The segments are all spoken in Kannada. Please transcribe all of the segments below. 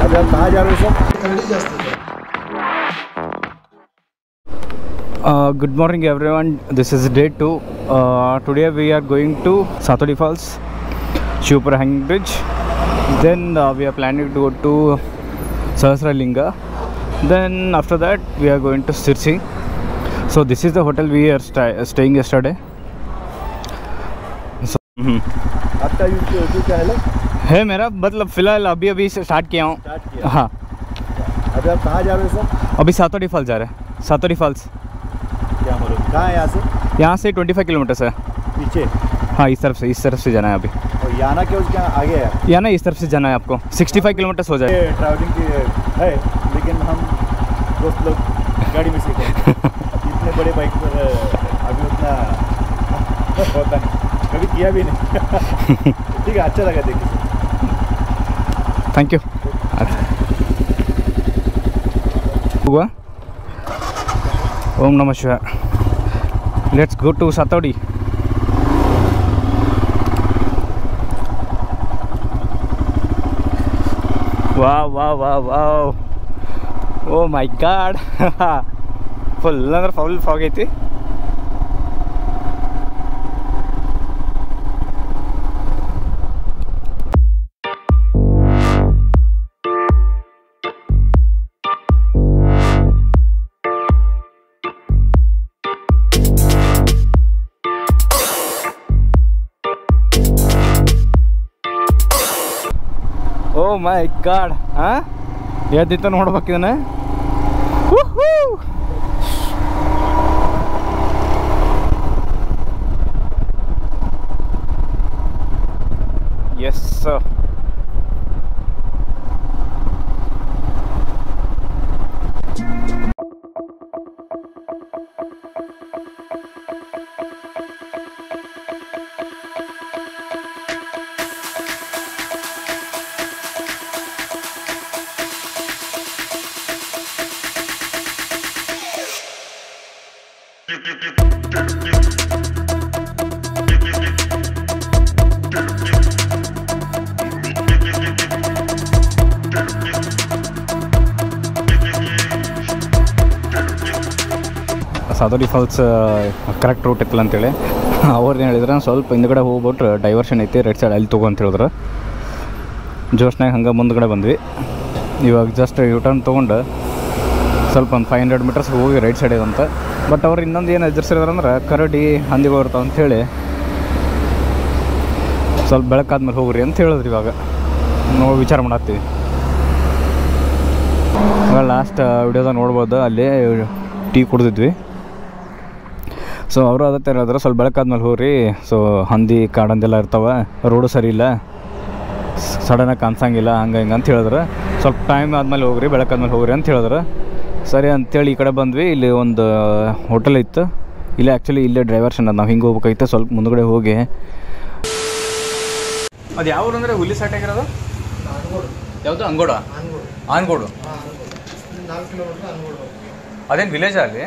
अभी आप कहाँ जा रहे हो sir? Good morning everyone, this is day 2. Today we are going to Satodi Falls, Shivapura Hanging Bridge. Then we are planning to go to Sahasralinga. Then after that we are going to Sirsi. So this is the hotel we are staying yesterday. So, आपका यूट्यूब चैनल है मेरा, मतलब फ़िलहाल अभी स्टार्ट किया हूँ। हाँ। अभी आप कहाँ जा रहे हो सर? अभी सातोडी फॉल्स जा रहे हैं। सातोडी फॉल्स क्या बोलो, कहाँ है यहाँ से? यहाँ से 25 किलोमीटर है पीछे। हाँ, इस तरफ से जाना है अभी। और याना के उसके आगे है? याना इस तरफ से जाना है आपको, 65 किलोमीटर हो जाए। ट्रैवलिंग की है, लेकिन हम दोस्त लोग गाड़ी में सीखे इतने बड़े बाइक पर अभी उतना होता नहीं, कभी किया भी नहीं। ठीक है, अच्छा लगा देखिए। Thank you. हुआ ओम नमः शिवाय। Let's go to Satodi. वाह वाह वाह वाह, ओ माय गॉड। ಫುಲ್ ಅಂದ್ರೆ ಫುಲ್ ಫಾಗ್ ಐತಿ. ಓ ಮೈ ಗಾಡ್, ಹಾಂ ಎದ್ದಿತ್ತ ನೋಡ್ಬೇಕಿದನ. Yes sir. Satodi falls correct route ಇತ್ತಲ್ಲ ಅಂತೇಳಿ ಅವ್ರು ಹೇಳಿದ್ರೆ ಸ್ವಲ್ಪ ಹಿಂದ್ಗಡೆ ಹೋಗ್ಬಿಟ್ರೆ ಡೈವರ್ಷನ್ ಐತಿ, ರೈಟ್ ಸೈಡ್ ಅಲ್ಲಿ ತಗೋ ಅಂತ ಹೇಳಿದ್ರು. ಜೋಶ್ನಾಗ ಹಂಗೆ ಮುಂದ್ಗಡೆ ಬಂದ್ವಿ. ಇವಾಗ ಜಸ್ಟ್ ಯೂಟರ್ನ್ ತೊಗೊಂಡು ಸ್ವಲ್ಪ ಒಂದು 500 ಮೀಟರ್ಸ್ ಹೋಗಿ ರೈಟ್ ಸೈಡ್ ಇದೆ ಅಂತ. ಬಟ್ ಅವ್ರು ಇನ್ನೊಂದು ಏನು ಎದುರಿಸಿದ್ರಂದ್ರೆ ಕರಡಿ ಹಂದಿಗಳು ಬರ್ತಾವೆ ಅಂಥೇಳಿ ಸ್ವಲ್ಪ ಬೆಳಕಾದ್ಮೇಲೆ ಹೋಗ್ರಿ ಅಂತ ಹೇಳಿದ್ರಿ. ಇವಾಗ ನೋಡಿ ವಿಚಾರ ಮಾಡತ್ತೀವಿ. ಇವಾಗ ಲಾಸ್ಟ್ ವಿಡಿಯೋದಾಗ ನೋಡ್ಬೋದು, ಅಲ್ಲಿ ಟೀ ಕುಡ್ದಿದ್ವಿ. ಸೊ ಅವರು ಅದೇ ಥರ ಹೇಳಿದ್ರೆ ಸ್ವಲ್ಪ ಬೆಳಕಾದ್ಮೇಲೆ ಹೋಗ್ರಿ, ಸೊ ಹಂದಿ ಕಾಡಂದೆಲ್ಲ ಇರ್ತಾವೆ, ರೋಡು ಸರಿ ಇಲ್ಲ, ಸಡನ್ನಾಗಿ ಕಾಣಿಸಂಗಿಲ್ಲ, ಹಂಗೆ ಹಿಂಗೆ ಅಂತ ಹೇಳಿದ್ರೆ. ಸ್ವಲ್ಪ ಟೈಮ್ ಆದಮೇಲೆ ಹೋಗ್ರಿ, ಬೆಳಕಾದ್ಮೇಲೆ ಹೋಗ್ರಿ ಅಂತ ಹೇಳಿದ್ರೆ. ಸರಿ ಅಂತೇಳಿ ಈ ಕಡೆ ಬಂದ್ವಿ. ಇಲ್ಲಿ ಒಂದು ಹೋಟೆಲ್ ಇತ್ತು, ಇಲ್ಲೇ ಆ್ಯಕ್ಚುಲಿ ಇಲ್ಲೇ ಡೈವರ್ಷನ್ ಅದು, ನಾವು ಹಿಂಗೆ ಹೋಗ್ಬೇಕಾಯ್ತು. ಸ್ವಲ್ಪ ಮುಂದ್ಗಡೆ ಹೋಗಿ ಅದು ಯಾವ ಊರು ಅಂದರೆ ಹುಲಿ ಸಾಟ್ ಆಗಿರೋದು ಯಾವುದು? ಅಂಗೋಡ. ಆನ್ಗೋಡು ಅದೇನು ವಿಲೇಜಾ? ಅಲ್ಲಿ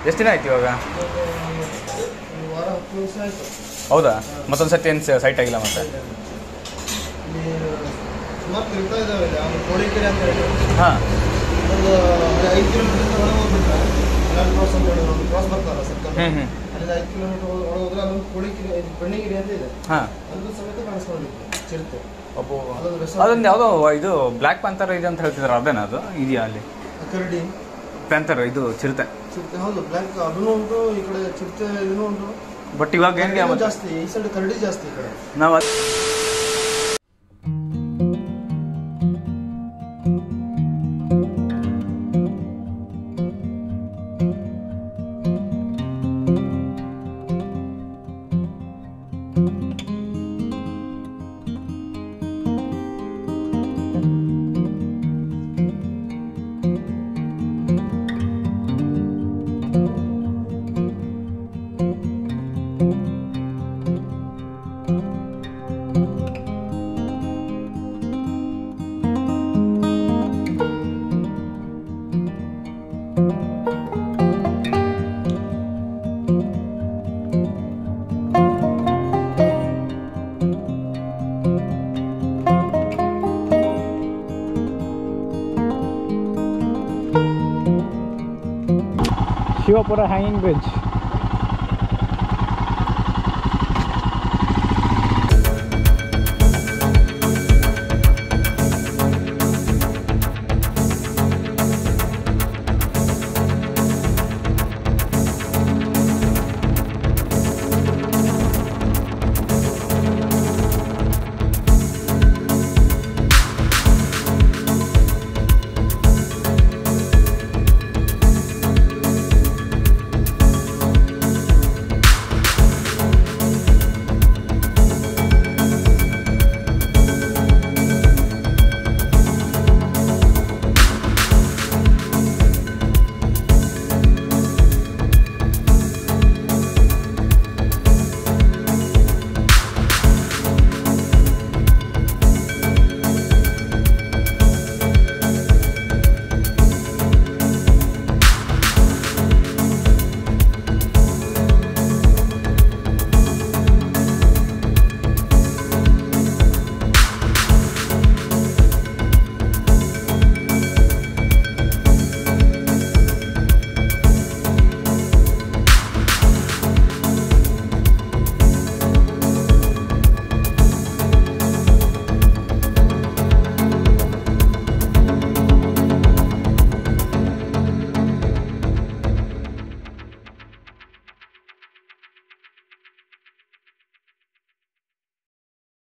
ಎಷ್ಟು ದಿನ ಆಯ್ತು ಇವಾಗ? ಹೌದಾ? ಮತ್ತೊಂದು ಸತಿ ಏನು ಸೈಟ್ ಆಗಿಲ್ಲ ಮತ್ತೆ? ಹಾಂ. ಅದೊಂದು ಯಾವುದೋ ಇದು ಬ್ಲ್ಯಾಕ್ ಪ್ಯಾಂಥರ್ ಇದೆ ಅಂತ ಹೇಳ್ತಿದ್ರು, ಅದೇನಾ ಅದು? ಇದೆಯಾ ಅಲ್ಲಿ ಕರಡಿ ಪ್ಯಾಂಥರ್? ಇದು ಚಿರತೆ. ಹೌದು, ಬ್ಲ್ಯಾಕ್ ಅದನ್ನು ಉಂಟು, ಈ ಕಡೆ ಚಿರತೆ ಇದನ್ನು ಉಂಟು. ಬಟ್ ಇವಾಗ ಹೆಂಗೆ ಜಾಸ್ತಿ ಈ ಸೈಡ್ ಕರಡಿ ಜಾಸ್ತಿ ಈ ಕಡೆ. ನಾವು पूरा हैंगिंग ब्रिज